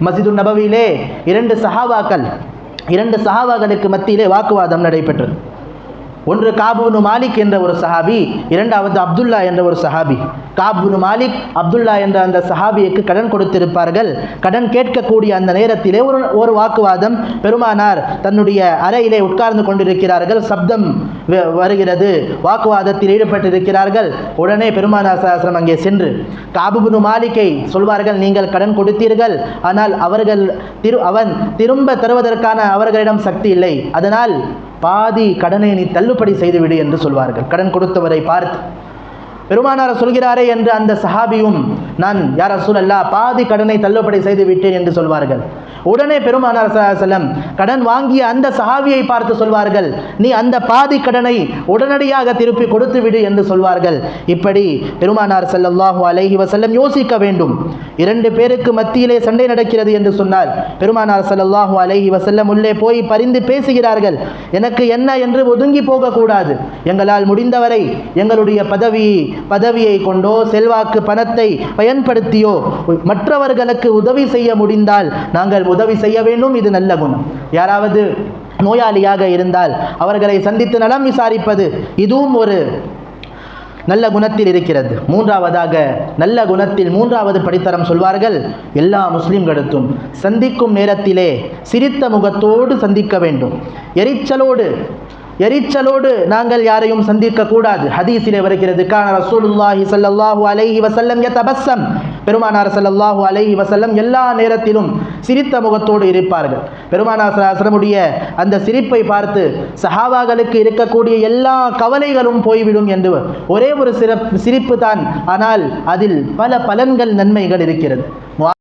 மஸ்ஜிது நபவியிலே இரண்டு சஹாபாக்களுக்கு மத்தியிலே வாக்குவாதம் நடைபெற்றது. ஒன்று காப் இப்னு மாலிக் என்ற ஒரு சஹாபி, இரண்டாவது அப்துல்லா என்ற ஒரு சஹாபி. காப் இப்னு மாலிக் அப்துல்லா என்ற அந்த சஹாபிக்கு கடன் கொடுத்திருப்பார்கள். கடன் கேட்கக்கூடிய அந்த நேரத்திலே ஒரு வாக்குவாதம். பெருமானார் தன்னுடைய அறையிலே உட்கார்ந்து கொண்டிருக்கிறார்கள், சப்தம் வருகிறது, வாக்குவாதத்தில் ஈடுபட்டிருக்கிறார்கள். உடனே பெருமானார் ஸல்லல்லாஹு அலைஹி வஸல்லம் அங்கே சென்று காப் இப்னு மாலிக்கை சொல்வார்கள், நீங்கள் கடன் கொடுத்தீர்கள், ஆனால் அவன் திரும்ப தருவதற்கான அவர்களிடம் சக்தி இல்லை, அதனால் பாதி கடனை நீ தள்ளுபடி செய்துவிடு என்று சொல்வார்கள். கடன் கொடுத்தவரை பார்த்து பெருமானார் சொல்கிறாரே என்று அந்த சஹாபியும், நான் யா ரசூலல்லாஹ் பாதி கடனை தள்ளுபடி செய்து விட்டேன் என்று சொல்வார்கள். உடனே பெருமானார் ஸல்லல்லாஹு அலைஹி வஸல்லம் கடன் வாங்கிய அந்த சஹாபியை பார்த்து சொல்வார்கள், நீ அந்த பாதி கடனை உடனடியாக திருப்பி கொடுத்து விடு என்று சொல்வார்கள். இப்படி பெருமானார் ஸல்லல்லாஹு அலைஹி வஸல்லம் யோசிக்க வேண்டும். இரண்டு பேருக்கு மத்தியிலே சண்டை நடக்கிறது என்று சொன்னால் பெருமானார் ஸல்லல்லாஹு அலைஹி வஸல்லம் உள்ளே போய் பரிந்து பேசுகிறார்கள். எனக்கு என்ன என்று ஒதுங்கி போகக்கூடாது, எங்களால் முடிந்தவரை எங்களுடைய பதவியை கொண்டோ செல்வாக்கு பணத்தை பயன்படுத்தியோ மற்றவர்களுக்கு உதவி செய்ய முடிந்தால் நாங்கள் உதவி செய்ய வேண்டும். இது நல்ல குணம். யாராவது நோயாளியாக இருந்தால் அவர்களை சந்தித்து நலம் விசாரிப்பது, இதுவும் ஒரு நல்ல குணத்தில் இருக்கிறது. மூன்றாவதாக நல்ல குணத்தில் மூன்றாவது படித்தரம் சொல்வார்கள், எல்லா முஸ்லிம்களுக்கும் சந்திக்கும் நேரத்திலே சிரித்த முகத்தோடு சந்திக்க வேண்டும். எரிச்சலோடு நாங்கள் யாரையும் சந்திக்க கூடாது. ஹதீஸிலே வருகிறது, கான ரசூலுல்லாஹி ஸல்லல்லாஹு அலைஹி வஸல்லம் யதபஸ்ஸம், பெருமானார் ஸல்லல்லாஹு அலைஹி வஸல்லம் எல்லா நேரத்திலும் சிரித்த முகத்தோடு இருப்பார்கள். பெருமானார் ஸல்லல்லாஹு அலைஹி வஸல்லமுடைய அந்த சிரிப்பை பார்த்து சஹாபாக்களுக்கு இருக்கக்கூடிய எல்லா கவலைகளும் போய்விடும் என்று ஒரே ஒரு சிரிப்பு தான், ஆனால் அதில் பல பலன்கள் நன்மைகள் இருக்கிறது.